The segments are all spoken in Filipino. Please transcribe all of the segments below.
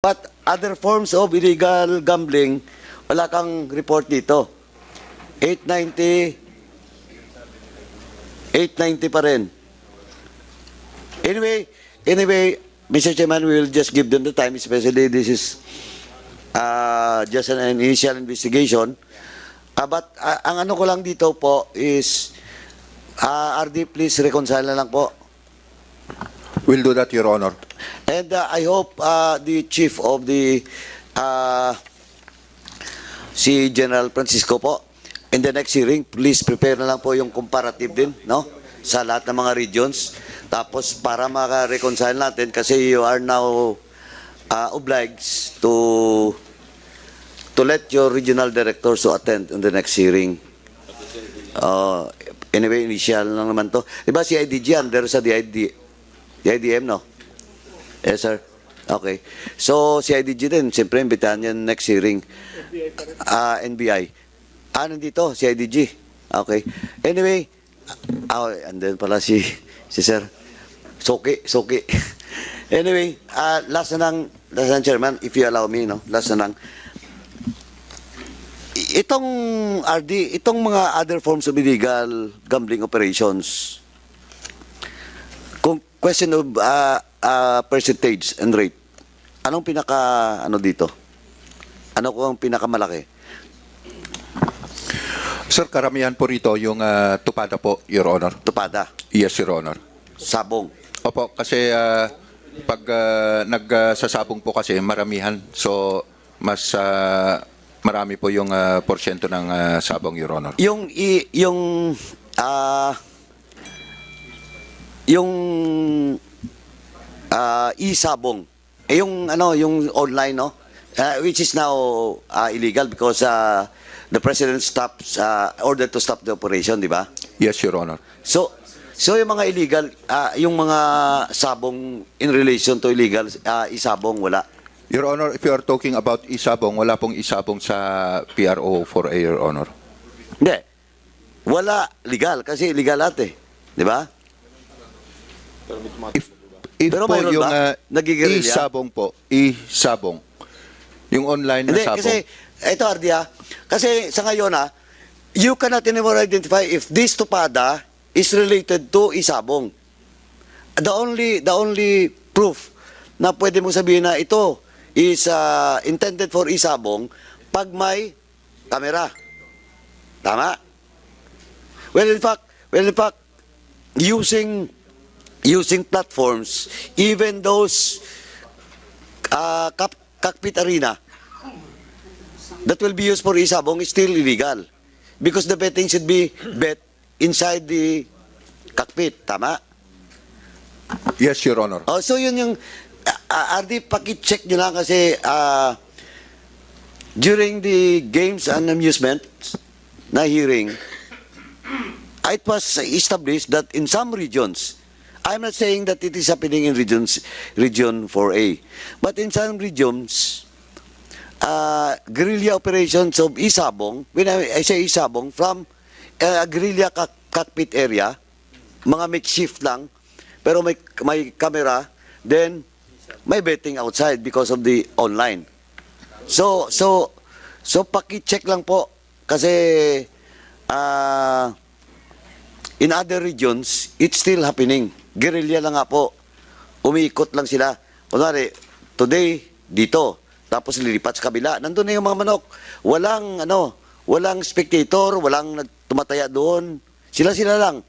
But other forms of illegal gambling, wala kang report dito. 890 pa rin. Anyway, Mr. Chairman, we will just give them the time, especially this is just an initial investigation. But ang ano ko lang dito po is, RD, please reconcile na lang po. We'll do that, Your Honor. And I hope the chief of the, si General Francisco po, in the next hearing, please prepare na lang po yung comparative din, no? Sa lahat ng mga regions. Tapos para maka-reconcile natin, kasi you are now obliged to let your regional directors to attend in the next hearing. Anyway, initial lang naman to. Diba si IDG under sa DIDM, no? Yes, sir. Okay. So, si IDG din, siyempre, imbitahan yan next hearing. NBI. Nandito, si IDG. Okay. Anyway, and then pala si sir. Soki. Anyway, last na lang, Chairman, if you allow me, no? Last na lang. Itong RD, itong mga other forms of illegal gambling operations, kung question of percentage and rate, anong ano dito? Ano kung pinakamalaki? Sir, karamihan po rito yung tupada po, Your Honor. Tupada? Yes, Your Honor. Sabong? Opo, kasi pag nagsasabong po kasi maramihan. So, mas marami po yung porsyento ng sabong, Your Honor. Yung e-sabong, yung online, no? Which is now illegal because the president ordered to stop the operation, di ba? Yes, Your Honor. So yung mga illegal, yung mga sabong in relation to illegal, isabong, wala. Your Honor, if you are talking about isabong, wala pong isabong sa PRO 4A, Your Honor. Hindi. Wala legal kasi illegal lahat eh. Di ba? If Pero po mayroon yung ba? Nagigirilya? isabong po, isabong. Yung online na Hindi, sabong. kasi, ito Ardia, kasi sa ngayon you cannot anymore identify if this tupada is related to isabong. The only proof na pwede mong sabihin na ito is intended for isabong pag may camera. Tama? Well, in fact, using platforms, even those cockpit arena that will be used for isabong is still illegal because the betting should be bet inside the cockpit. Tama? Yes, Your Honor. Oh, so yun yung RD, paki-check nyo lang kasi during the games and amusement na hearing, it was established that in some regions, I'm not saying that it is happening in region 4A, but in some regions, guerrilla operations of isabong, when I say isabong, from a guerrilla cockpit area, mga makeshift lang, pero may camera, then may betting outside because of the online. So paki-check lang po kasi in other regions, it's still happening. Guerrilla lang nga po. Umiikot lang sila. Kunwari, today, dito. Tapos lilipat sa kabila. Nandun na yung mga manok. Walang spectator, walang tumataya doon. Sila lang.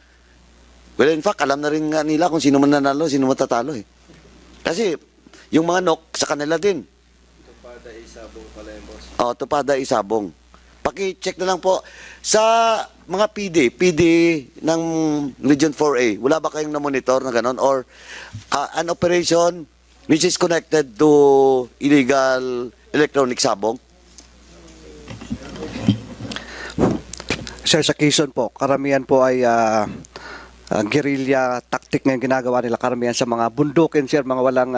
Well, in fact, alam na rin nga nila kung sino man nanalo, sino matatalo eh. Kasi, yung mga nok, sa kanila din. Tupada isabong pala yung boss. Tupada isabong. Paki-check na lang po. Sa mga PD ng Region 4A, wala ba kayong na-monitor na gano'n? Or an operation which is connected to illegal electronic sabong? Sir, sa Quezon po, karamihan po ay guerrilla tactic na yung ginagawa nila. Karamihan sa mga bundukin, sir, mga walang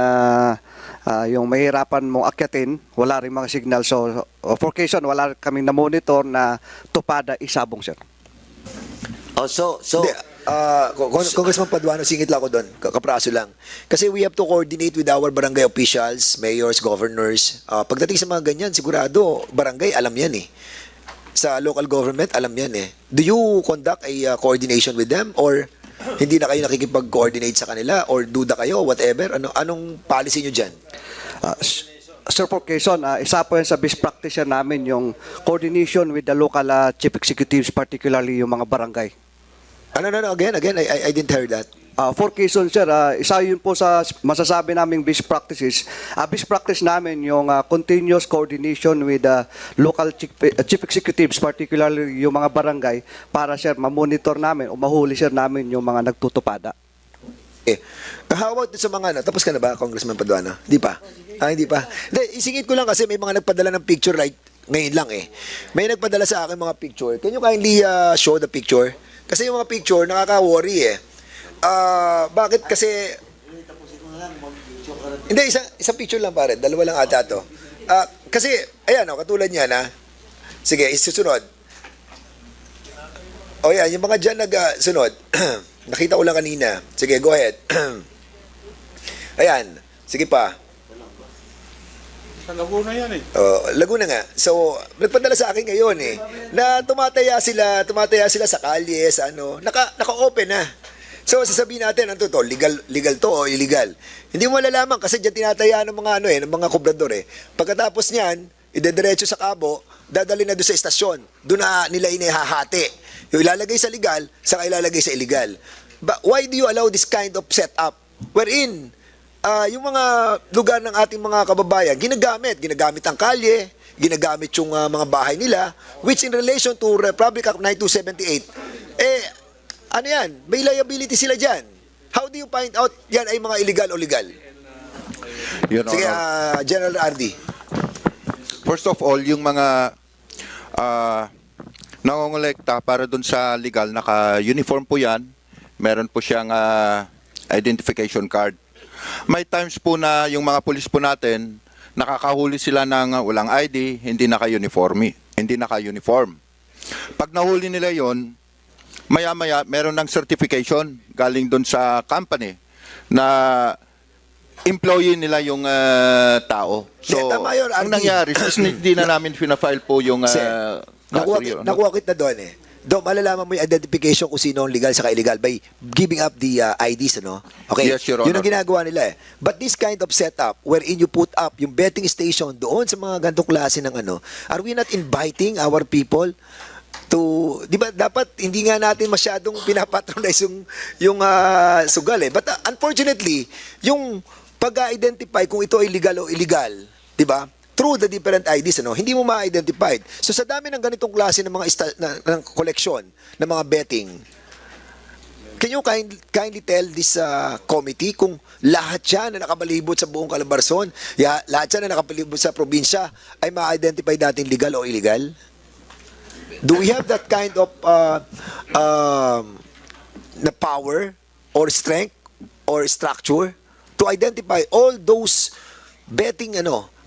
yung mahirapan mong akyatin, wala rin mga signal. So, for Quezon, wala kaming na-monitor na tupada isabong, sir. So Congressman Paduano, singit lang ako doon, kapraso lang. Kasi we have to coordinate with our barangay officials, mayors, governors. Pagdating sa mga ganyan, sigurado, barangay, alam yan eh. Sa local government, alam yan eh. Do you conduct a coordination with them? Or hindi na kayo nakikipag-coordinate sa kanila? Or duda kayo, whatever? Anong policy nyo dyan? Sir, for Quezon, isa po yan sa best practice yan namin, yung coordination with the local chief executives, particularly yung mga barangay. Again, I didn't hear that. For Quezon, sir, isa yun po sa masasabi naming best practices. Best practice namin yung continuous coordination with local chief executives, particularly yung mga barangay, para, sir, mamonitor namin o mahuli, sir, namin yung mga nagtutupada. How about sa mga tapos ka na ba, Congressman Paduano? Hindi pa? Hindi pa. Hindi, isingit ko lang kasi may mga nagpadala ng picture right ngayon lang eh. May nagpadala sa akin mga picture. Can you kindly show the picture? Kasi yung mga picture, nakaka-worry eh. Bakit kasi... Hindi, isang picture lang pare. Dalawa lang ata to. Kasi, ayan katulad niya na. Sige, isusunod. Yan, yung mga dyan nag-sunod. Nakita ko lang kanina. Sige, go ahead. Ayan. Sige pa. Sa Laguna yan eh. Laguna nga. So, nagpadala sa akin ngayon eh, na tumataya sila sa kalye, sa naka-open na. So, sasabihin natin, ano to, legal to o illegal. Hindi mo malalaman kasi diyan tinataya ng mga ng mga kobrador eh. Pagkatapos niyan, idediretso sa Cabo, dadali na doon sa estasyon. Doon na nila inihahati. Yung ilalagay sa legal, saka ilalagay sa illegal. But why do you allow this kind of setup? Wherein, yung mga lugar ng ating mga kababayan, ginagamit ang kalye, ginagamit yung mga bahay nila, which in relation to Republic Act 9278, ano yan, may liability sila dyan. How do you find out yan ay mga illegal o legal? Your Sige, Honor. General Ardi. First of all, yung mga nangongolekta para dun sa legal, naka-uniform po yan. Meron po siyang identification card. May times po na yung mga pulis po natin, nakakahuli sila ng walang ID, hindi naka-uniform. Pag nahuli nila yon, maya-maya meron ng certification galing dun sa company na employee nila yung tao. So, Tama yun, ang Ardi. nangyari, hindi na namin fina-file po yung Nakuha kita doon eh. Doon, malalaman mo yung identification kung sino ang legal sa illegal by giving up the IDs, ano? Okay? Yes, Your Yun ang Honor. ginagawa nila eh. But this kind of setup, wherein you put up yung betting station doon sa mga gantong klase ng are we not inviting our people to, di ba, dapat hindi nga natin masyadong pinapatronize yung sugal eh. But unfortunately, yung pag-identify kung ito ay legal o illegal, di ba? Through the different IDs, hindi mo ma-identified. So sa dami ng ganitong klase ng mga ng collection, ng mga betting, can you kindly tell this committee kung lahat yan na nakabalibot sa buong Calabarzon, lahat yan na nakabalibot sa probinsya, ay ma-identify natin legal o illegal? Do we have that kind of na power or strength or structure to identify all those betting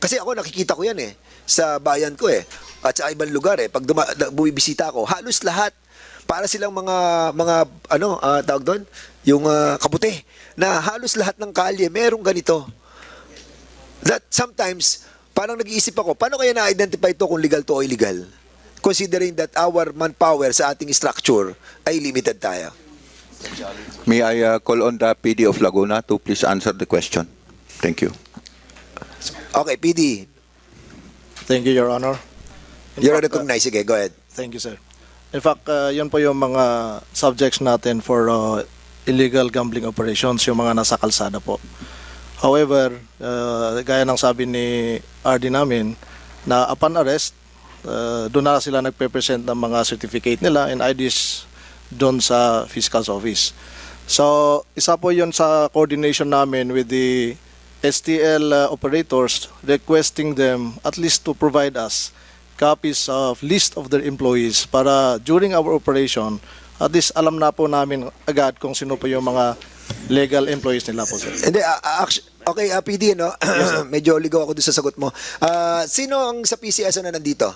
Kasi ako nakikita ko yan sa bayan ko at sa ibang lugar pag bumibisita ako, halos lahat para silang mga tawag doon, yung kabuti na halos lahat ng kalye merong ganito. That sometimes parang nag-iisip ako, paano kaya na-identify to kung legal to o illegal? Considering that our manpower sa ating structure ay limited tayo. May I call on the PD of Laguna to please answer the question? Thank you. Okay, PD, Thank you, Your Honor. you're recognized. Sige, go ahead. Thank you, sir. In fact, yun po yung mga subjects natin for illegal gambling operations, yung mga nasa kalsada po. However, gaya ng sabi ni RD namin, na upon arrest, doon na sila nagpe-present ng mga certificate nila and IDs doon sa Fiscal's Office. So, isa po yun sa coordination namin with the STL operators, requesting them at least to provide us copies of list of their employees para during our operation, at least alam na po namin agad kung sino po yung mga legal employees nila po, sir. Hindi, okay, PD, medyo ligaw ako doon sa sagot mo. Sino ang sa PCSO na nandito?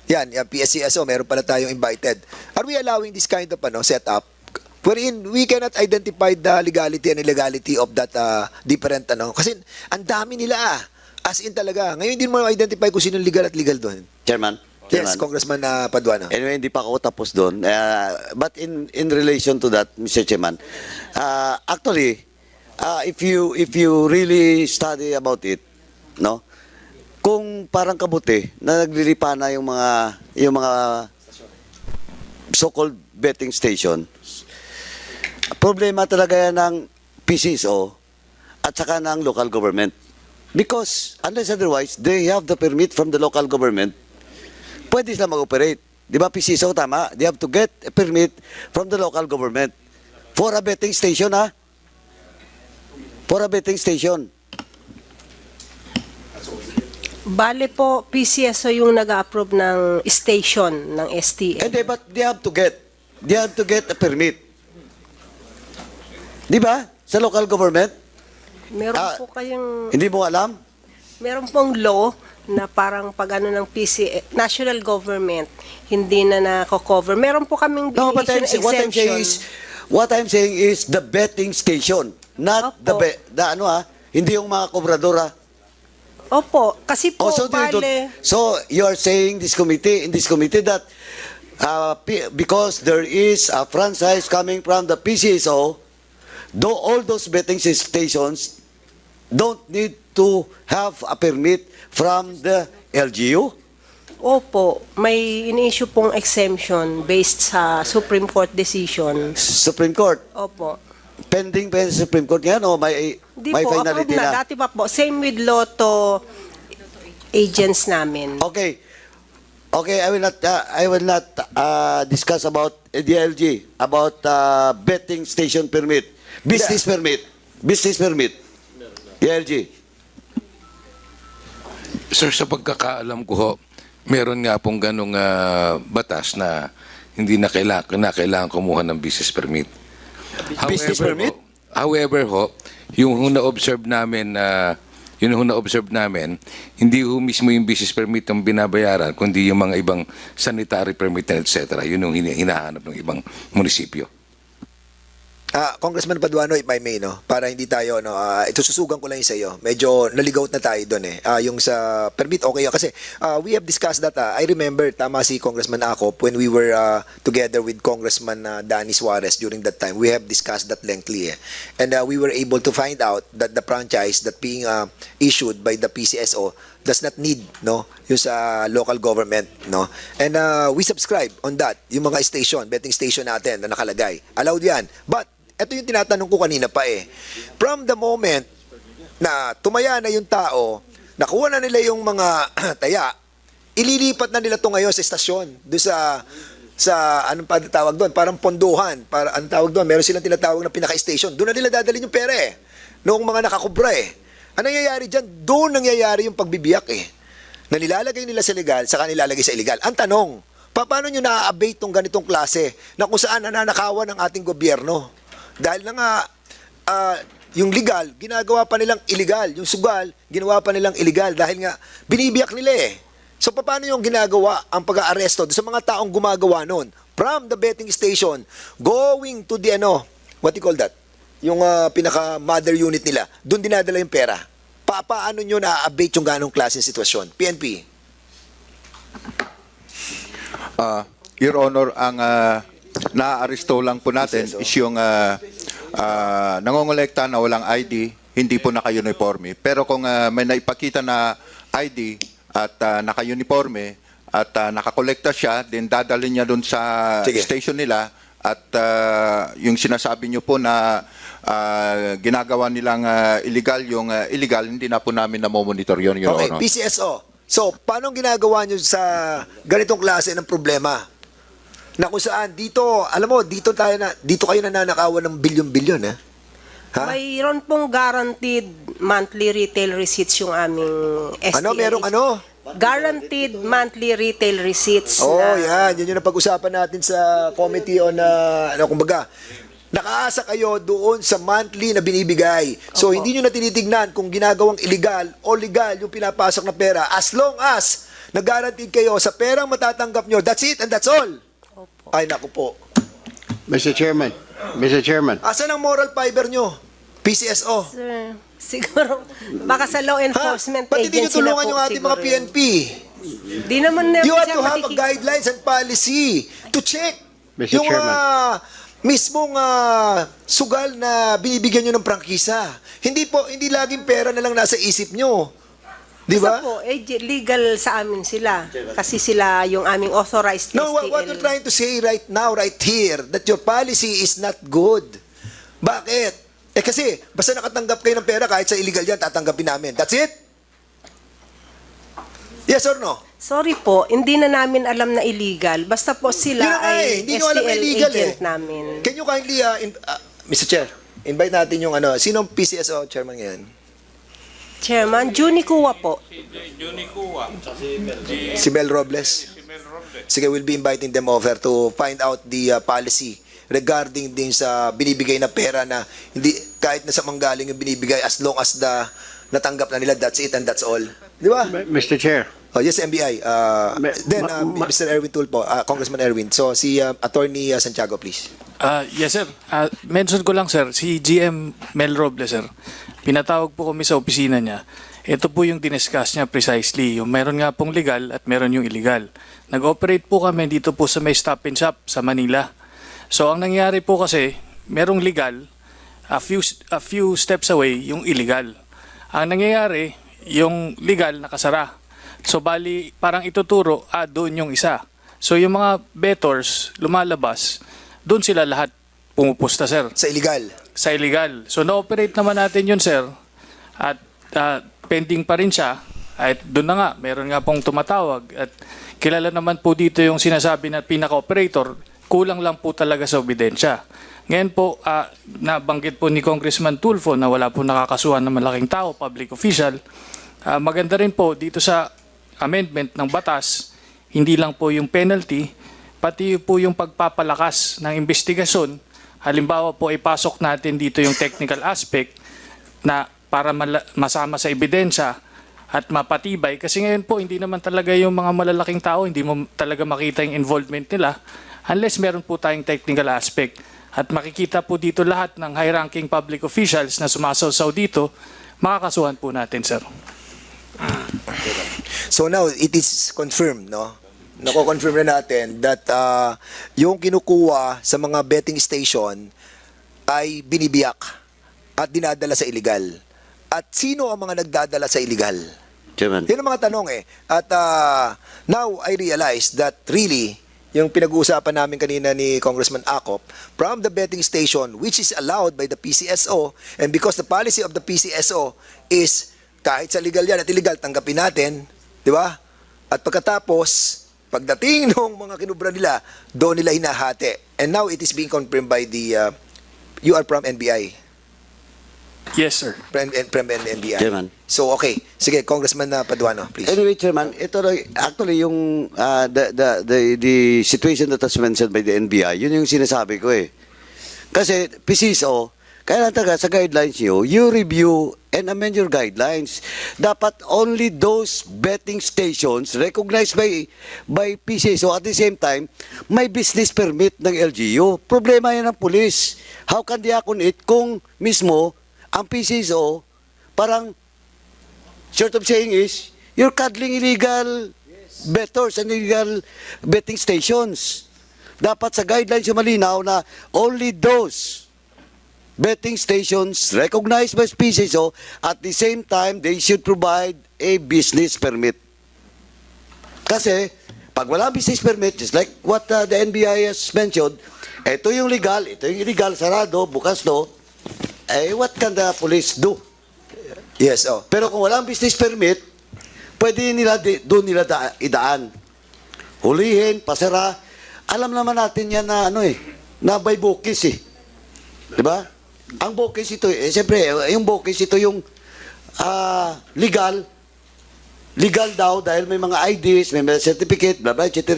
Yan, PCSO, meron pala tayong invited. Are we allowing this kind of setup wherein we cannot identify the legality and illegality of that different kasi ang dami nila as in talaga. Ngayon hindi mo identify kung sino legal at legal doon. Chairman. Yes, Congressman Paduano. Anyway, hindi pa ako tapos doon. But in relation to that, Mr. Chairman, actually, if you really study about it, no, kung parang kabuti na naglilipa na yung mga so-called betting station, problema talaga yan ng PCSO at saka ng local government. Because unless otherwise, they have the permit from the local government, pwede sila mag-operate. Di ba, PCSO, tama? They have to get a permit from the local government for a betting station, ha? For a betting station. Bale po, PCSO yung nag-approve ng station ng STL. Hindi, but they have to get a permit. Di ba? Sa local government? Meron po kayong, Hindi mo alam? meron pong law na parang pag ano ng national government, hindi na nako-cover. Meron po kaming No, but definition exemption. what I'm saying is the betting station, not Opo. hindi yung mga kobradora. Opo, kasi po, So bale, you are saying in this committee that because there is a franchise coming from the PCSO, though all those betting stations don't need to have a permit from the LGU? opo, may in-issue pong exemption based sa Supreme Court decision. Supreme Court. Opo. Pending pa sa Supreme Court yan o may Di po, finality approve na. na? Dati pa po. Same with Lotto agents namin. Okay. Okay, I will not discuss about DLG, about betting station permit. Business permit. Business permit. DLG. Sir, sa pagkakaalam ko ho, meron nga pong ganong batas na hindi na kailangan kumuha ng business permit. Business permit? However ho, yung na-observe namin hindi ho mismo yung business permit ang binabayaran, kundi yung mga ibang sanitary permit, etc. Yun yung hinahanap ng ibang munisipyo. Congressman Paduano, if I may, no, para hindi tayo, no, ito susugan ko lang yung sa iyo. Medyo naligaw na tayo doon eh. Yung sa permit, okay kasi we have discussed that. I remember, tama si Congressman Acop, when we were together with Congressman Danny Suarez during that time, we have discussed that lengthily. And we were able to find out that the franchise that being issued by the PCSO does not need, no, yung sa local government, no. And we subscribe on that, yung mga station, betting station natin na nakalagay. Allowed yan. But ito yung tinatanong ko kanina pa eh. From the moment na tumaya na yung tao, nakuha na nila yung mga taya, ililipat na nila to ngayon sa estasyon. Doon sa anong pa tawag doon? Parang ponduhan. Anong tawag doon? Meron silang tinatawag na pinaka-station. Doon na nila dadalhin yung pera eh. Noong mga nakakubra eh. Ano nangyayari dyan? Doon nangyayari yung pagbibiyak eh. Na nilalagay nila sa legal, saka nilalagay sa illegal. Ang tanong, paano nyo na-abate tong ganitong klase na kung saan nananakawan ng ating gobyerno? Dahil na nga, yung legal, ginagawa pa nilang illegal. Yung sugal, ginawa pa nilang illegal. Dahil nga, binibiyak nila eh. So, paano yung ginagawa ang pag-aaresto sa mga taong gumagawa nun? From the betting station, going to the what you call that? Yung pinaka-mother unit nila, doon dinadala yung pera. Paano nyo na-abate yung ganong klaseng sitwasyon? PNP. Your Honor, ang na-aresto lang po natin is yung nangongolekta na walang ID, hindi po naka-uniforme. Pero kung may naipakita na ID at naka-uniforme at nakakolekta siya, then dadalhin niya doon sa Sige. station nila at yung sinasabi niyo po na ginagawa nilang illegal, yung illegal, hindi na po namin namomonitor yun, Your Okay, Honor. PCSO. So, paano ginagawa nyo sa ganitong klase ng problema? Na kung saan dito, alam mo, dito kayo nananakawan ng bilyon-bilyon, ha? Mayroon pong guaranteed monthly retail receipts yung aming STL. Merong Guaranteed monthly retail receipts. Oh, na, yan yung napag-usapan natin sa committee on, kumbaga, nakaasa kayo doon sa monthly na binibigay. So, Opo. hindi nyo na tinitignan kung ginagawang illegal o legal yung pinapasok na pera. As long as nag-guaranteed kayo sa perang matatanggap nyo, that's it and that's all. Opo. Ay, naku po. Mr. Chairman, Mr. Chairman. Asan ang moral fiber nyo? PCSO. Sir, siguro, baka sa law enforcement Ba't hindi nyo agency na tulungan po yung ating mga siguro yun. PNP? Di naman na You have siya to have a makiki- guidelines and policy to check Mr. yung Chairman. mismong sugal na binibigyan nyo ng prangkisa. Hindi laging pera na lang nasa isip nyo. Di Basta ba? po, legal sa amin sila. Kasi sila yung aming authorized No, what STL. we're trying to say right now, right here, that your policy is not good. Bakit? Kasi, basta nakatanggap kayo ng pera, kahit sa illegal yan, tatanggapin namin. That's it? Yes or no? Sorry po, hindi na namin alam na illegal. Basta po sila Yun na nga eh, ay hindi nyo alam na STL illegal agent eh. namin. Can you kindly, Mr. Chair, invite natin yung sinong PCSO chairman ngayon? Chairman, Juni Kuwa po. Si Mel Robles? Sige, we'll be inviting them over to find out the policy regarding din sa binibigay na pera na hindi kahit na sa manggaling yung binibigay as long as natanggap na nila, that's it and that's all. Di ba? Mr. Chair. Oh, yes, MBI. Mr. Erwin Tulfo, Congressman Erwin. So, si Attorney Santiago, please. Yes, sir. Mention ko lang, sir, si GM Mel Robles, sir. Pinatawag po kami sa opisina niya. Ito po yung diniscuss niya precisely. Yung meron nga pong legal at meron yung illegal. Nag-operate po kami dito po sa may stop and shop sa Manila. So, ang nangyari po kasi, merong legal, a few steps away, yung illegal. Ang nangyayari, yung legal nakasara. So, bali, parang ituturo, doon yung isa. So, yung mga bettors, lumalabas, doon sila lahat pumupusta, sir. Sa illegal. Sa illegal. So, na-operate naman natin yun, sir. At pending pa rin siya. At doon na nga, meron nga pong tumatawag. At kilala naman po dito yung sinasabi na pinaka-operator, kulang lang po talaga sa ebidensya. Ngayon po, nabanggit po ni Congressman Tulfo na wala po nakakasuhan ng malaking tao, public official. Maganda rin po dito sa amendment ng batas, hindi lang po yung penalty, pati po yung pagpapalakas ng investigasyon. Halimbawa po, ipasok natin dito yung technical aspect na para masama sa ebidensya at mapatibay. Kasi ngayon po, hindi naman talaga yung mga malalaking tao, hindi mo talaga makita yung involvement nila unless meron po tayong technical aspect. At makikita po dito lahat ng high-ranking public officials na sumasawsaw dito, makakasuhan po natin, sir. So now, it is confirmed, no? Nako-confirm na natin that yung kinukuha sa mga betting station ay binibiyak at dinadala sa illegal. At sino ang mga nagdadala sa illegal? Chairman. Yun ang mga tanong eh. At now I realize that really, yung pinag-uusapan namin kanina ni Congressman Acop, from the betting station, which is allowed by the PCSO, and because the policy of the PCSO is kahit sa legal yan at illegal, tanggapin natin, di ba? At pagkatapos, pagdating ng mga kinubra nila, doon nila hinahati. And now it is being confirmed by the, you are from NBI. Yes, sir. From NBI. Chairman. So, okay. Sige, Congressman Paduano, please. Anyway, Chairman, ito actually yung the situation that was mentioned by the NBI, yun yung sinasabi ko eh. Kasi PCSO, kaya lang talaga sa guidelines nyo, you review and amend your guidelines. Dapat only those betting stations recognized by PCSO at the same time, may business permit ng LGU. Problema yan ng police. How can they act on it kung mismo ang PCSO, parang, short of saying is, you're cuddling illegal bettors and illegal betting stations. Dapat sa guidelines yung malinaw na only those betting stations recognized by PCSO, at the same time, they should provide a business permit. Kasi, pag wala business permit, just like what the NBI has mentioned, ito yung legal, ito yung illegal, sarado, bukas do, what can the police do? Yes, oh. Pero kung walang business permit, pwede nila doon nila idaan. Hulihin, pasara. Alam naman natin yan na na by bukis eh. 'Di ba? Ang bukis ito siyempre yung bukis ito yung legal daw dahil may mga IDs, may mga certificate, blah blah, etc.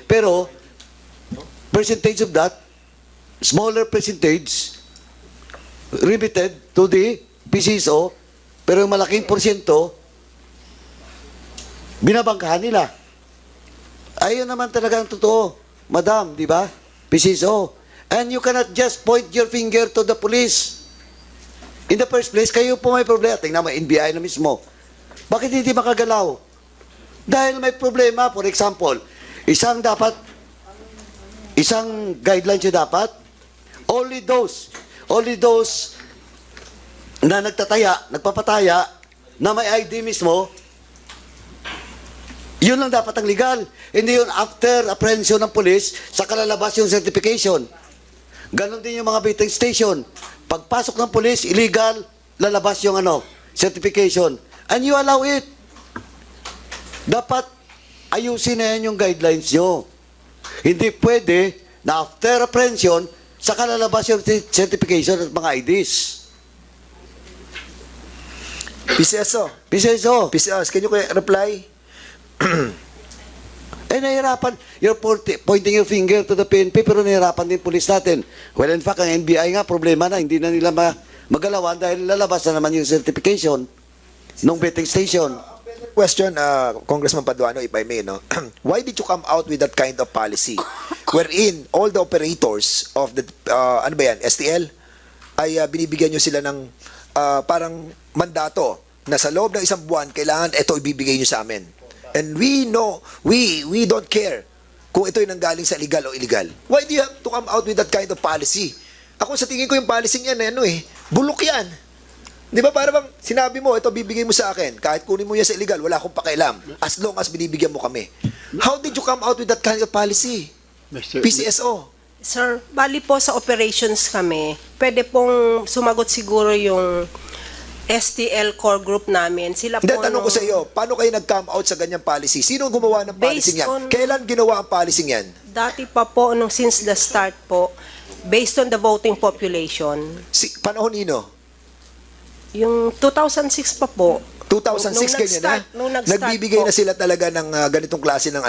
Pero percentage of that, smaller percentage remitted to the PCSO, pero yung malaking porsyento, binabangkahan nila. Ayun naman talaga ang totoo, madam, di ba? PCSO. And you cannot just point your finger to the police. In the first place, kayo po may problema. Tingnan mo, NBI na mismo. Bakit hindi makagalaw? Dahil may problema, for example, isang guidelines yung dapat, only those na nagpapataya, na may ID mismo, yun lang dapat ang legal. Hindi yun after apprehension ng police, saka lalabas yung certification. Ganon din yung mga betting station. Pagpasok ng police, illegal, lalabas yung certification. And you allow it. Dapat ayusin na yan yung guidelines nyo. Hindi pwede na after apprehension, saka lalabas yung certification at mga IDs. PCSO, can you reply? Nahihirapan. You're pointing your finger to the PNP, pero nahihirapan din police natin. Well, in fact, ang NBI nga, problema na, hindi na nila magalawan dahil lalabas na naman yung certification ng betting station. Question, Congressman Paduano, if I may, no? Why did you come out with that kind of policy wherein all the operators of the, STL, ay binibigyan nyo sila ng parang mandato na sa loob ng isang buwan, kailangan ito ibibigay nyo sa amin. And we know, we don't care kung ito yung nanggaling sa legal o illegal. Why do you have to come out with that kind of policy? Ako sa tingin ko yung policy niyan, bulok yan. Di ba para bang sinabi mo, ito bibigay mo sa akin, kahit kunin mo yan sa illegal, wala akong pakialam, as long as binibigyan mo kami. How did you come out with that kind of policy? PCSO. Sir, bali po sa operations kami, pwede pong sumagot siguro yung STL core group namin. Sila po Hindi, tanong ko sa iyo, paano kayo nag-come out sa ganyang policy? Sino gumawa ng policy niyan? Kailan ginawa ang policy niyan? Dati pa po, since the start po, based on the voting population. Panahon nino? Yung 2006 pa po. 2006 ganyan na? Nung nag-start Nagbibigay po. na sila talaga ng ganitong klase ng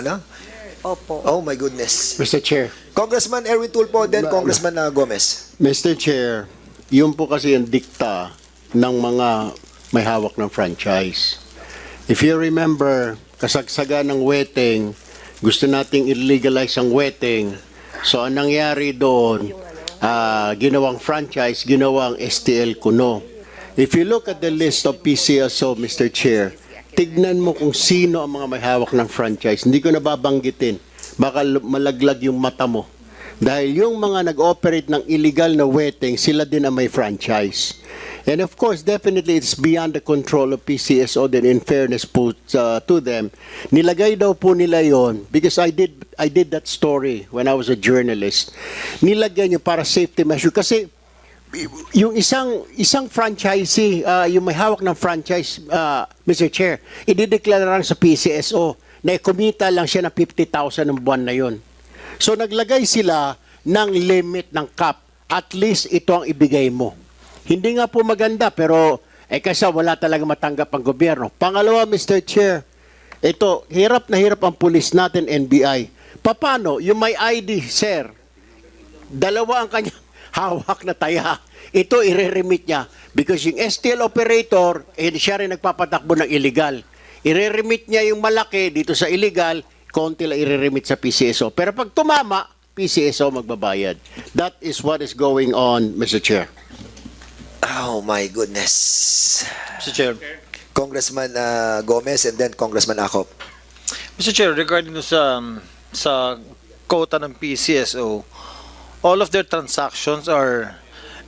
Opo. Oh my goodness. Mr. Chair. Congressman Erwin Tulfo, then Congressman Gomez. Mr. Chair, yun po kasi yung dikta ng mga may hawak ng franchise. If you remember, kasagsaga ng wetting, gusto nating illegalize ang wetting. So, ang nangyari doon, ginawang franchise, ginawang STL kuno. If you look at the list of PCSO, Mr. Chair, tignan mo kung sino ang mga may hawak ng franchise. Hindi ko nababanggitin. Baka malaglag yung mata mo. Dahil yung mga nag-operate ng illegal na wetting, sila din ang may franchise. And of course, definitely it's beyond the control of PCSO then in fairness po to them. Nilagay daw po nila yon because I did that story when I was a journalist. Nilagay nyo para safety measure kasi yung isang franchisee, yung may hawak ng franchise, Mr. Chair, idideklara lang sa PCSO na kumita lang siya ng 50,000 ng buwan na yon. So naglagay sila ng limit ng cap. At least ito ang ibigay mo. Hindi nga po maganda pero kasi wala talaga matanggap ang gobyerno. Pangalawa, Mr. Chair, ito, hirap na hirap ang pulis natin, NBI. Paano? Yung may ID, sir, dalawa ang kanyang hawak na taya. Ito, ireremit niya. Because yung STL operator, siya rin nagpapatakbo ng illegal. Ireremit niya yung malaki dito sa illegal, konti lang ireremit sa PCSO. Pero pag tumama, PCSO magbabayad. That is what is going on, Mr. Chair. Oh my goodness. Mr. Chair. Congressman Gomez and then Congressman Acop. Mr. Chair, regarding sa quota ng PCSO, all of their transactions are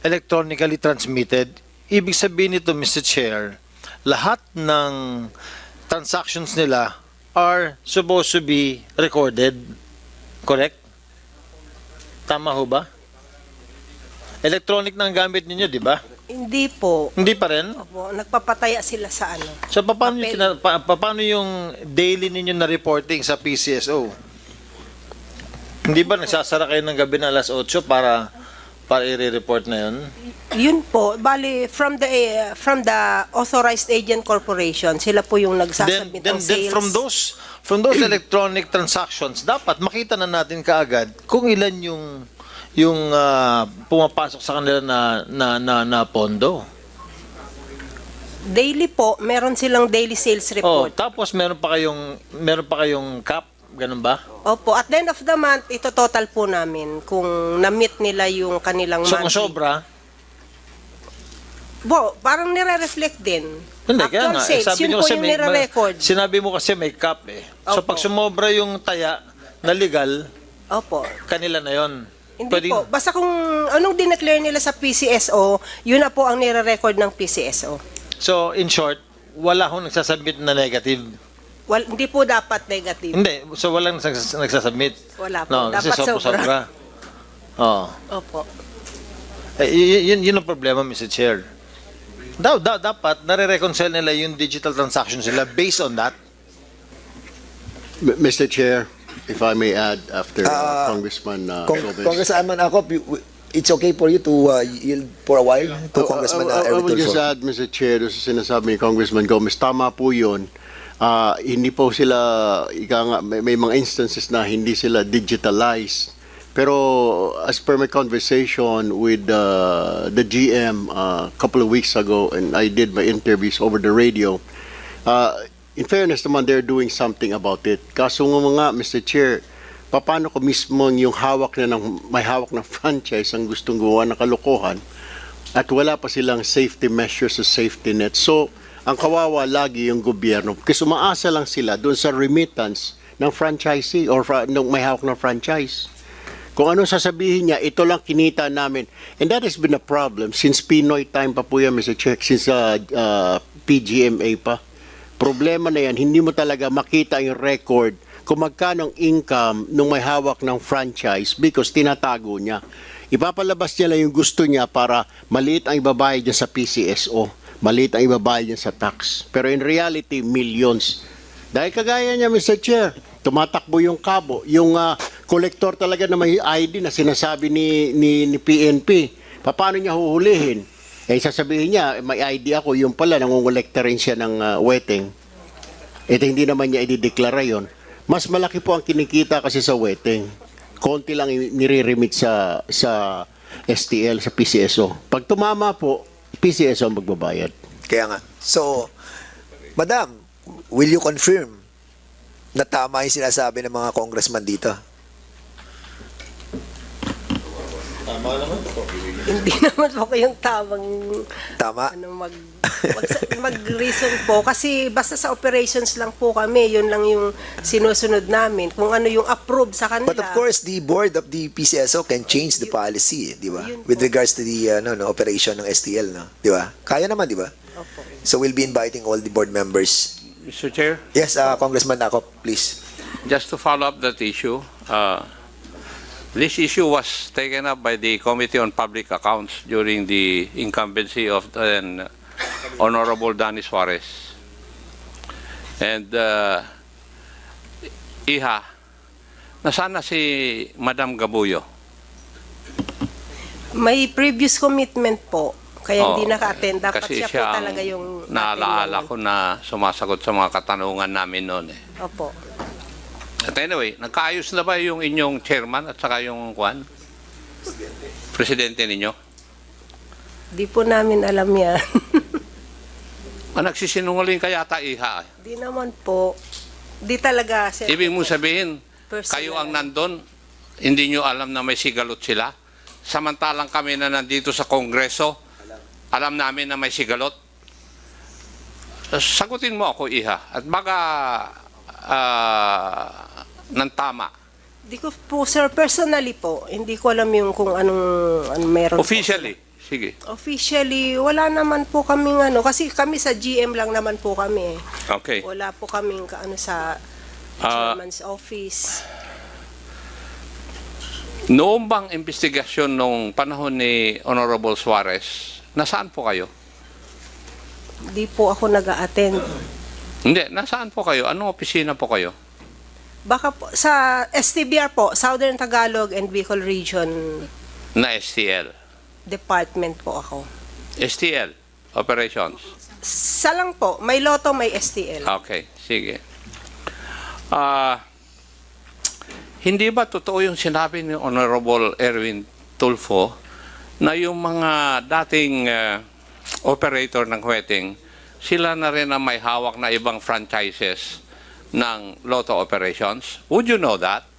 electronically transmitted. Ibig sabihin nito, Mr. Chair, lahat ng transactions nila are supposed to be recorded. Correct? Tama ho ba? Electronic na ang gamit ninyo, di ba? Hindi po. Hindi pa rin? Opo, nagpapataya sila sa ano. So, paano yung daily ninyo na reporting sa PCSO? Hindi ba nagsasara kayo ng gabi na alas 8 para i-report na yun? Yun po, bali from the authorized agent corporation, sila po yung nagsasabit ng Then sales. from those electronic transactions, dapat makita na natin kaagad kung ilan yung pumapasok sa kanila na pondo. Daily po, meron silang daily sales report. Tapos meron pa kayong cap ganun ba? Opo, at the end of the month, ito total po namin kung na-meet nila yung kanilang So kung monthly. sobra, Parang nire-reflect din. hindi, kaya Actual nga. sales, Sabi yun nyo po kasi yung nire-record. sinabi mo kasi may cap eh. So Opo. pag sumobra yung taya na legal, Opo. kanila na yon. Hindi po. Basta kung anong dineclare nila sa PCSO, yun na po ang nire-record ng PCSO. So in short, wala akong nagsasubmit na negative. Hindi po dapat negative. Hindi, so walang nagsasubmit. Wala po. No, kasi Dapat sobra. Oo. Opo. Yun ang problema, Mr. Chair. Dapat nare-reconcile nila yung digital transactions nila based on that. Mr. Chair, if I may add after Congressman Gomez. Congressman Akop, it's okay for you to yield for a while to Congressman I Erwin will just Tulfo. add, Mr. Chair, doon sa sinasabi ni Congressman Gomez, tama po yun. Hindi po sila, may mga instances na hindi sila digitalized. Pero as per my conversation with the GM a couple of weeks ago, and I did my interviews over the radio, in fairness naman, they're doing something about it. Kaso nga, Mr. Chair, paano ko mismo yung may hawak ng franchise ang gustong gawa ng kalokohan at wala pa silang safety measures sa safety net. So, ang kawawa lagi yung gobyerno kasi umaasa lang sila doon sa remittance ng franchisee or ng may hawak ng franchise. Kung ano sasabihin niya, ito lang kinita namin. And that has been a problem since Pinoy time pa po yan, Mr. Chair, since PGMA pa. Problema na yan, hindi mo talaga makita yung record kung magkano ang income nung may hawak ng franchise because tinatago niya. Ipapalabas niya lang yung gusto niya para maliit ang ibabayad niya sa PCSO, maliit ang ibabayad niya sa tax. Pero in reality, millions. Dahil kagaya niya, Mr. Chair, tumatakbo yung kabo, yung kolektor talaga na may ID na sinasabi ni PNP. Paano niya huhulihin? Sasabihin niya, may ID ako, yung pala, nangungulekta rin siya ng wetting. Hindi naman niya idideklara yon. Mas malaki po ang kinikita kasi sa wetting. Konti lang nire-remit sa STL, sa PCSO. Pag tumama po, PCSO ang magbabayad. Kaya nga. So, Madam, will you confirm na tama yung sinasabi ng mga congressman dito? Hindi naman po kayong Tama? mag-reason po. Kasi basta sa operations lang po kami, yun lang yung sinusunod namin. Kung ano yung approved sa kanila. But of course, the board of the PCSO can change the policy, di ba? With regards to the operation ng STL, no? Di ba? Kaya naman, di ba? Opo. So we'll be inviting all the board members. Mr. Chair, Yes, Congressman Akop, please. just to follow up that issue, this issue was taken up by the Committee on Public Accounts during the incumbency of Honorable Danny Suarez. And Iha, nasaan na si Madam Gabuyo? May previous commitment po. Kaya hindi Oo, naka-attend. Dapat kasi siya po siya ang talaga yung naalaala ko na sumasagot sa mga katanungan namin noon eh. Opo. At anyway, nagkaayos na ba yung inyong chairman at saka yung presidente ninyo? Di po namin alam yan. Nagsisinungaling ka yata, Iha. Di naman po. Di talaga. Sir. Ibig mo sabihin, Personal. kayo ang nandun, hindi nyo alam na may sigalot sila? Samantalang kami na nandito sa Kongreso, alam namin na may sigalot? Sagutin mo ako, Iha. At baka ng tama. Di ko po, sir, personally po, hindi ko alam yung kung anong meron. Officially, sige. Officially, wala naman po kaming kasi kami sa GM lang naman po kami. Okay. Wala po kaming sa chairman's office. Noong bang investigasyon nung panahon ni Honorable Suarez, nasaan po kayo? Di po ako nag-a-attend. Hindi, nasaan po kayo? Anong opisina po kayo? Baka po, sa STBR po, Southern Tagalog and Bicol Region Na STL. Department po ako. STL, Operations. Sa lang po, may loto, may STL. Okay, sige. Hindi ba totoo yung sinabi ni Honorable Erwin Tulfo na yung mga dating operator ng wedding, sila na rin ang may hawak na ibang franchises ng Lotto operations. Would you know that?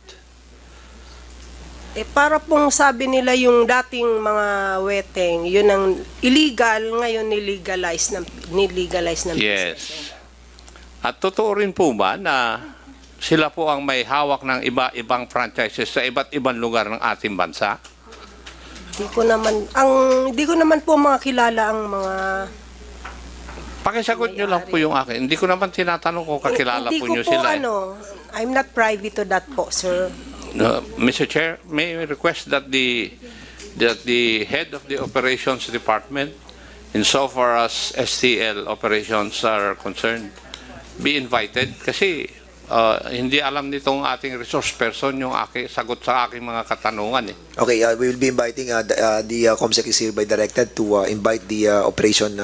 Para pong sabi nila yung dating mga weteng, yun ang illegal, ngayon nilegalize ng Yes. At totoo rin po ba na sila po ang may hawak ng iba-ibang franchises sa iba't ibang lugar ng ating bansa? Hindi ko naman po makilala ang mga... Pakisagot nyo lang po yung akin. Hindi ko naman tinatanong kung kakilala po nyo sila. I'm not privy to that po, sir. Mr. Chair, may I request that the head of the operations department, insofar as STL operations are concerned, be invited kasi hindi alam nitong ating resource person yung sagot sa aking mga katanungan. Okay, we will be inviting the COMSEC is hereby directed to invite the operation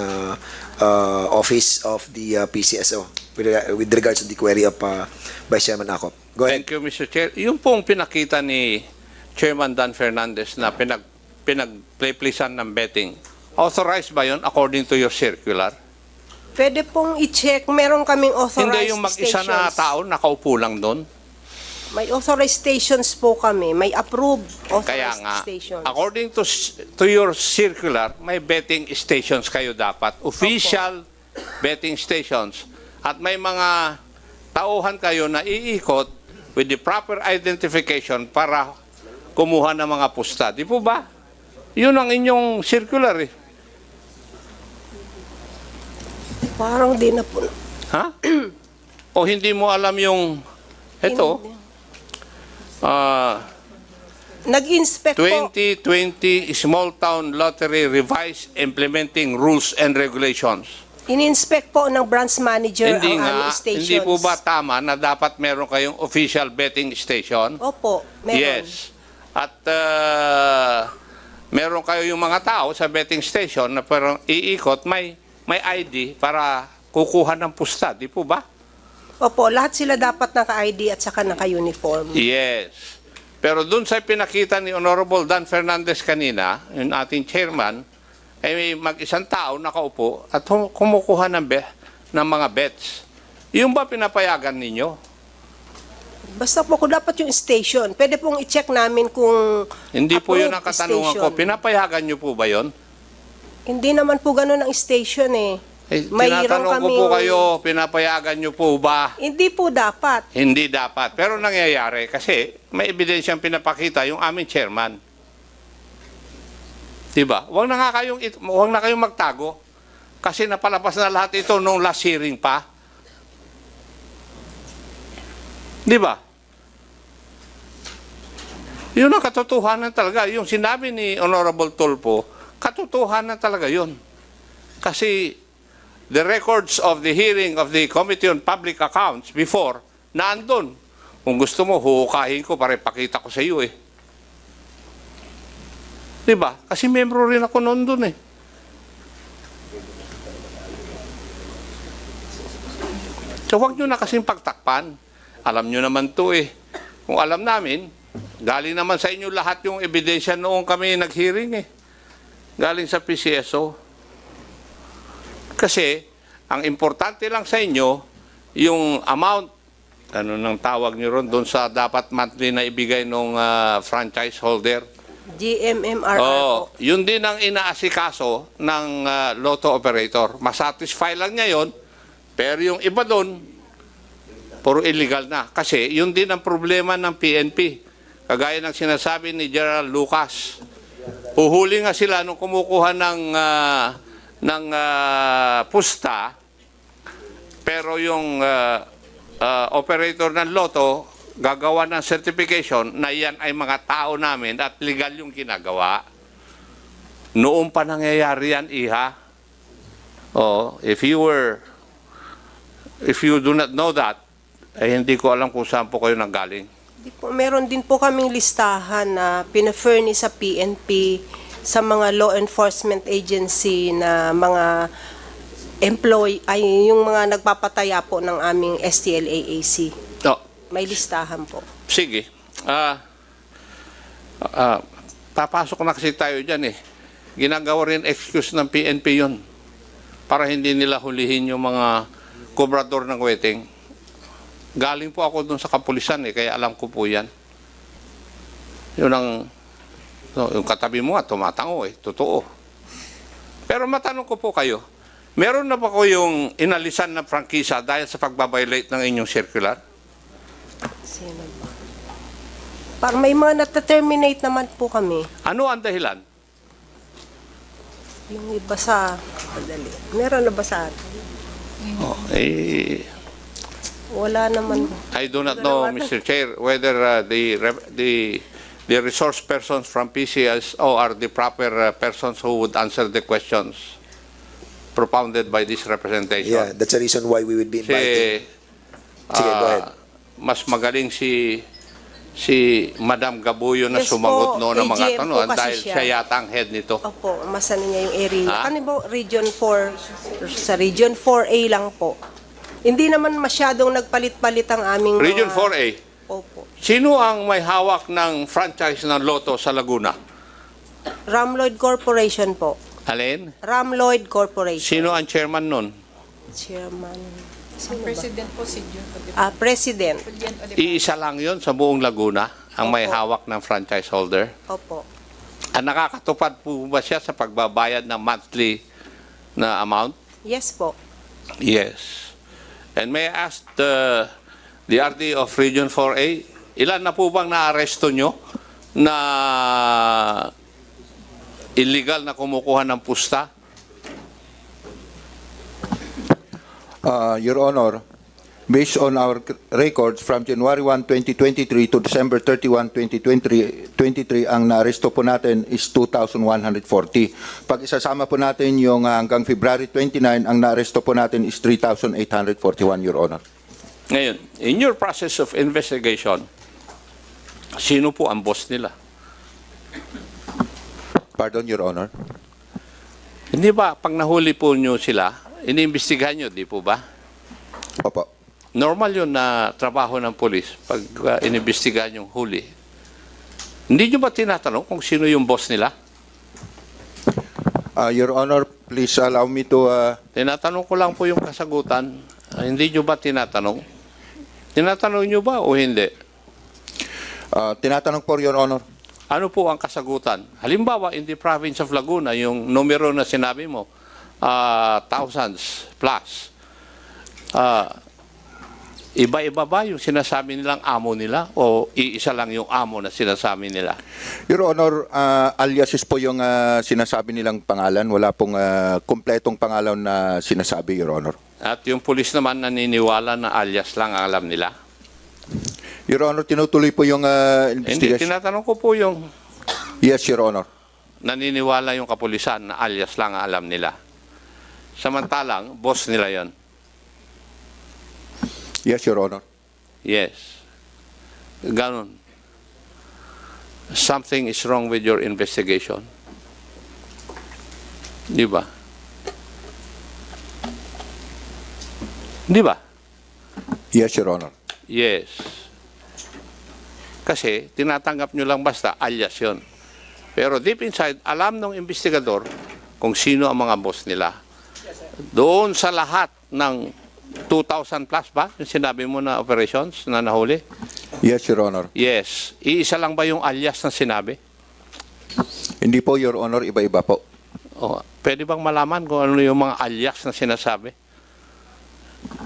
office of the PCSO with regards to the query of Vice Chairman Acop. Go ahead. Thank you, Mr. Chair. Yung pong pinakita ni Chairman Dan Fernandez na pinag-playplisan ng betting, authorized ba yun according to your circular? Pwede pong i-check. Meron kaming authorized Hindi yung mag-isa na tao nakaupo lang doon. May authorized stations po kami. May approved Kaya authorized nga, stations. according to your circular, may betting stations kayo dapat. Official betting stations. At may mga tauhan kayo na iikot with the proper identification para kumuha ng mga pusta. Di po ba? Yun ang inyong circular eh. Parang di na po. Ha? O hindi mo alam yung ito? Nag-inspect po. 2020 Small Town Lottery Revised Implementing Rules and Regulations. In-inspect po ng branch manager Hindi ang aming nga, stations. hindi po ba tama na dapat meron kayong official betting station? Opo, meron. Yes. At meron kayo yung mga tao sa betting station na parang iikot, may ID para kukuha ng pusta, di po ba? Opo, lahat sila dapat naka-ID at saka naka-uniform. Yes. Pero dun sa pinakita ni Honorable Dan Fernandez kanina, yung ating chairman, ay may mag-isang tao nakaupo at kumukuha ng mga bets. Yung ba pinapayagan ninyo? Basta po kung dapat yung station, pwede pong i-check namin kung Hindi po yun ang approved katanungan ko. station. Pinapayagan nyo po ba yun? Hindi naman po ganun ang station eh. Tinatanong ko po kayo, pinapayagan nyo po ba? Hindi po dapat. Hindi dapat. Pero nangyayari kasi may ebidensyang pinapakita yung aming chairman. Diba? Huwag na kayong magtago. Kasi napalabas na lahat ito nung last hearing pa. Diba? Yun ang katotohanan talaga. Yung sinabi ni Honorable Tulfo, katotohanan talaga yun. Kasi the records of the hearing of the Committee on Public Accounts before, naandun. Kung gusto mo, huhukahin ko para ipakita ko sa iyo eh. Diba? Kasi membro rin ako noon dun eh. So huwag nyo na kasing pagtakpan. Alam nyo naman to eh. Kung alam namin, galing naman sa inyo lahat yung ebidensya noong kami nag-hearing eh. Galing sa PCSO. Kasi, ang importante lang sa inyo, yung amount, ano nang tawag nyo ron, doon sa dapat monthly na ibigay ng franchise holder. GMMRR Oh, po. yun din ang inaasikaso ng lotto operator. Masatisfy lang niya yun, pero yung iba doon, puro illegal na. Kasi yun din ang problema ng PNP. Kagaya ng sinasabi ni General Lucas. Uhuli nga sila nung kumukuha ng pusta, pero yung operator ng lotto gagawa ng certification na yan ay mga tao namin at legal yung ginagawa. Noon pa nangyayari yan, Iha. Oh, if you do not know that, eh hindi ko alam kung saan po kayo nanggaling. Meron din po kaming listahan na pina-furnish sa PNP sa mga law enforcement agency na mga yung mga nagpapataya po ng aming STL-AAC. Oh, May listahan po. sige. Papasok na kasi tayo dyan eh. Ginagawa rin excuse ng PNP yun para hindi nila hulihin yung mga kobrador ng weteng. Galing po ako doon sa kapulisan kaya alam ko po yan. Yun ang, yung katabi mo nga, tumatango totoo. Pero matanong ko po kayo, meron na ba ko yung inalisan na prangkisa dahil sa pagbabiolate ng inyong circular? Sino ba? Parang may mga nata-terminate naman po kami. Ano ang dahilan? Yung iba sa... Madali. Meron na ba sa atin? Wala naman. I do not know, Mr. Chair, whether the resource persons from PCSO are the proper persons who would answer the questions propounded by this representation. Yeah, that's the reason why we would be inviting. Sige, go ahead. Mas magaling si Madam Gabuyo na Yes sumagot po, noon ng mga AGM po tanong kasi dahil siya. siya yata ang head nito. Opo, masano niya yung area. Ah? Ano po, Region 4, sa Region 4A lang po. Hindi naman masyadong nagpalit-palit ang aming Region mga- 4A. Opo. Sino ang may hawak ng franchise ng Lotto sa Laguna? Ramloyd Corporation po. Alin? Ramloyd Corporation. Sino ang chairman nun? Chairman. Sino ba? President po si Jun. President. Iisa lang yon sa buong Laguna ang may hawak ng franchise holder. Opo. Ang nakakatupad po ba siya sa pagbabayad ng monthly na amount? Yes po. Yes. And may I ask the RD of Region 4A, ilan na po bang naaresto nyo na illegal na kumukuha ng pusta? Your Honor, based on our records from January 1, 2023 to December 31, 2023, ang naaresto po natin is 2,140. Pag isasama po natin yung hanggang February 29, ang naaresto po natin is 3,841, Your Honor. Ngayon, in your process of investigation, sino po ang boss nila? Pardon, Your Honor? Hindi ba pag nahuli po nyo sila, iniimbestigahan nyo, di po ba? Opo. Normal yun na trabaho ng polis pag inimbestigahan yung huli. Hindi nyo ba tinatanong kung sino yung boss nila? Your Honor, please allow me to... Tinatanong ko lang po yung kasagutan. Hindi nyo ba tinatanong? Tinatanong nyo ba o hindi? tinatanong po, Your Honor. Ano po ang kasagutan? Halimbawa, in the province of Laguna, yung numero na sinabi mo, thousands plus. Iba-iba ba yung sinasabi nilang amo nila o iisa lang yung amo na sinasabi nila? Your Honor, aliases po yung sinasabi nilang pangalan. Wala pong kumpletong pangalan na sinasabi, Your Honor. At yung pulis naman naniniwala na alias lang ang alam nila? Your Honor, tinutuloy po yung Hindi, investigation. tinatanong ko po yung Yes, Your Honor. naniniwala yung kapulisan na alias lang ang alam nila. Samantalang, boss nila yon. Yes, Your Honor. Yes. Ganon. Something is wrong with your investigation. Di ba? Di ba? Yes, Your Honor. Yes. Kasi tinatanggap nyo lang basta alias yon. Pero deep inside, alam ng investigador kung sino ang mga boss nila. Doon sa lahat ng 2,000 plus ba? Yung sinabi mo na operations na nahuli? Yes, Your Honor. Yes. Iisa lang ba yung alias na sinabi? Hindi po, Your Honor. Iba-iba po. O, pwede bang malaman kung ano yung mga alias na sinasabi?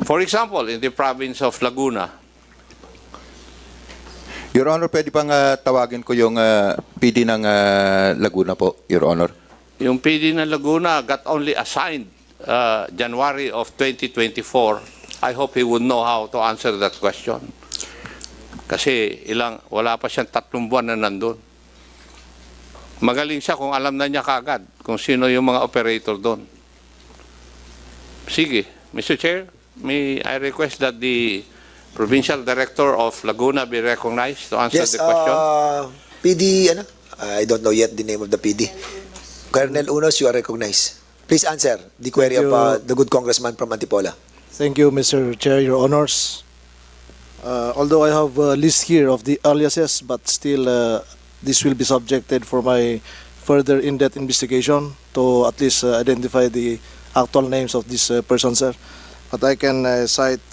For example, in the province of Laguna. Your Honor, pwede bang tawagin ko yung PD ng Laguna po, Your Honor? Yung PD ng Laguna got only assigned January of 2024. I hope he would know how to answer that question. Kasi wala pa siyang 3 buwan na nandun. Magaling siya kung alam na niya kaagad kung sino yung mga operator doon. Sige, Mr. Chair, may I request that the Provincial Director of Laguna be recognized to answer Yes, the question? PD, I don't know yet the name of the PD. Colonel Unos, you are recognized. Please answer the query Thank of you. the good congressman from Antipolo. Thank you, Mr. Chair, Your Honors. Although I have a list here of the aliases, but still this will be subjected for my further in-depth investigation to at least identify the actual names of these persons, sir. But I can cite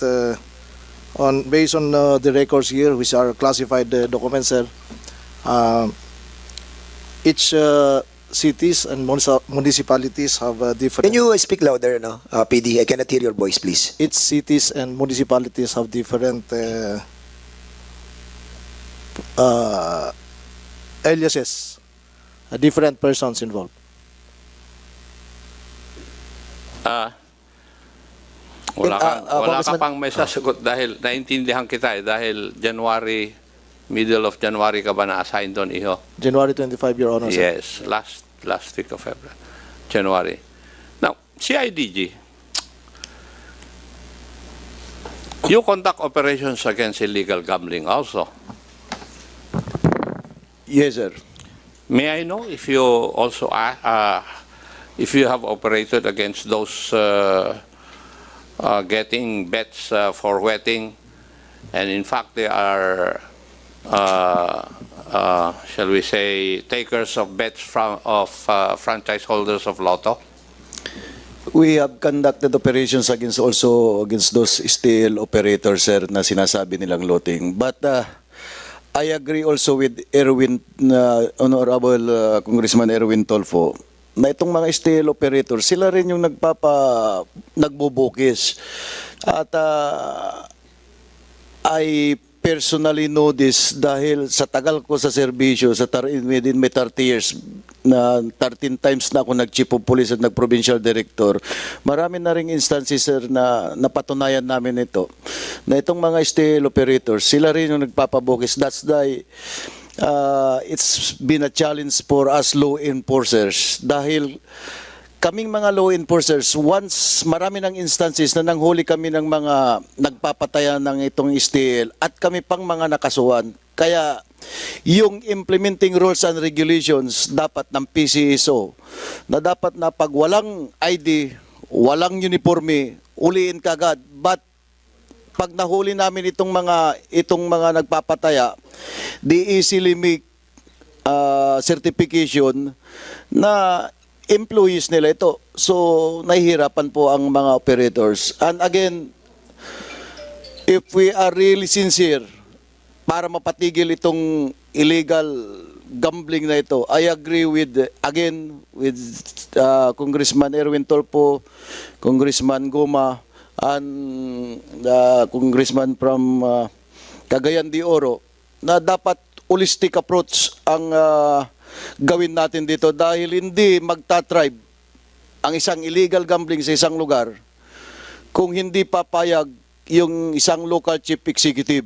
Based on the records here, which are classified documents, sir, each cities and municipalities have different. Can you speak louder, no? PD, I cannot hear your voice, please. Each cities and municipalities have different aliases, different persons involved. Wala ka, wala ka Congressman- pang may sasagot dahil naintindihan kita dahil middle of January ka ba na-assign doon, iho? January 25, Your Honor, sir. Yes, last week of February, January. Now, CIDG, you conduct operations against illegal gambling also. Yes, sir. May I know if you also if you have operated against those getting bets for wetting, and in fact they are, shall we say, takers of bets of franchise holders of Lotto? We have conducted operations against those steel operators, sir, na sinasabi nilang looting. But I agree also with Honorable Congressman Erwin Tolfo na itong mga steel operators, sila rin yung nagbubukis. At I personally know this dahil sa tagal ko sa serbisyo, within my 30 years, na 13 times na ako nag-chief of police at nag-provincial director. Marami na ring instances, sir, na napatunayan namin ito. Na itong mga steel operators, sila rin yung nagpapabukis. That's why it's been a challenge for us law enforcers. Dahil kaming mga law enforcers, once marami ng instances na nanghuli kami ng mga nagpapatayan ng itong steel at kami pang mga nakasuhan. Kaya yung implementing rules and regulations dapat ng PCSO na dapat na pag walang ID, walang uniforme, uliin kagad. But pag nahuli namin itong mga nagpapataya, they easily make certification na employees nila ito. So, nahihirapan po ang mga operators. And again, if we are really sincere para mapatigil itong illegal gambling na ito, I agree with Congressman Erwin Tolpo, Congressman Goma, and Congressman from Cagayan de Oro, na dapat holistic approach ang gawin natin dito dahil hindi magta-thrive ang isang illegal gambling sa isang lugar kung hindi papayag yung isang local chief executive.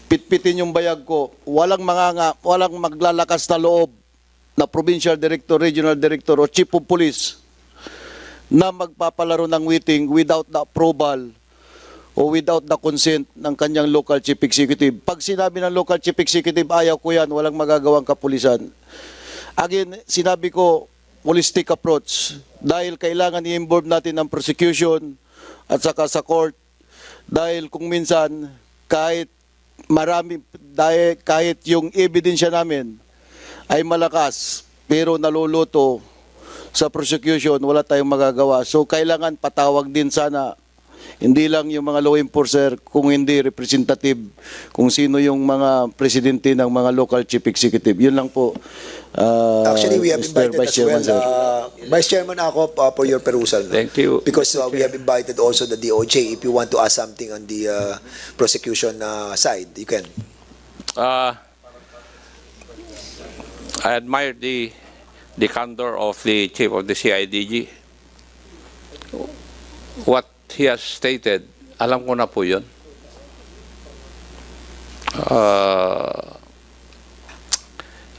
Pitpitin yung bayag ko, walang maglalakas na loob na provincial director, regional director o chief of police na magpapalaro ng wetting without the approval o without the consent ng kanyang local chief executive. Pag sinabi ng local chief executive, ayaw ko yan, walang magagawang kapulisan. Again, sinabi ko, holistic approach. Dahil kailangan i-involve natin ang prosecution at saka sa court. Dahil kung minsan, kahit yung ebidensya namin ay malakas, pero naluluto sa prosecution, wala tayong magagawa. So, kailangan patawag din sana hindi lang yung mga law enforcer, kung hindi representative, kung sino yung mga presidente ng mga local chief executive. Yun lang po. Actually, we have Mr. invited Vice as well, Chairman, sir. Vice Chairman ako, for your perusal. No? Thank you. Because we have invited also the DOJ. If you want to ask something on the prosecution side, you can. I admire the candor of the chief of the CIDG. What he has stated, alam ko na po yun.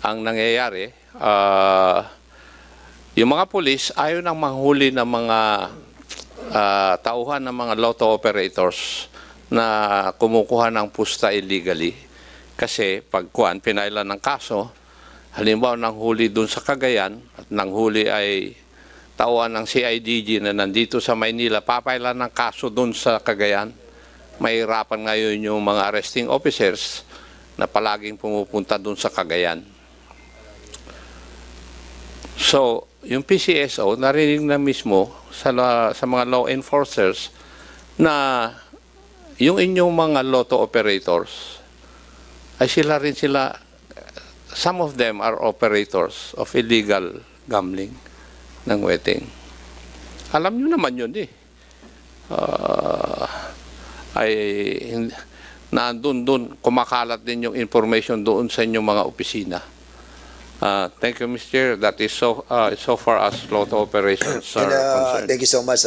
Ang nangyayari, yung mga pulis ayaw nang manghuli ng mga tauhan ng mga lotto operators na kumukuha ng pusta illegally. Kasi pagkuhan, pinailan ng kaso, halimbawa nanghuli dun sa Cagayan at nanghuli ay tauhan ng CIDG na nandito sa Maynila, papailan ng kaso dun sa Cagayan. Mahirapan ngayon yung mga arresting officers na palaging pumupunta dun sa Cagayan. So, yung PCSO, narinig na mismo sa mga law enforcers na yung inyong mga lotto operators, ay some of them are operators of illegal gambling ng wedding. Alam nyo naman yun eh. Doon, kumakalat din yung information doon sa inyong mga opisina. Thank you, Mr. Chair. That is so far as lotto operations are concerned. Thank you so much.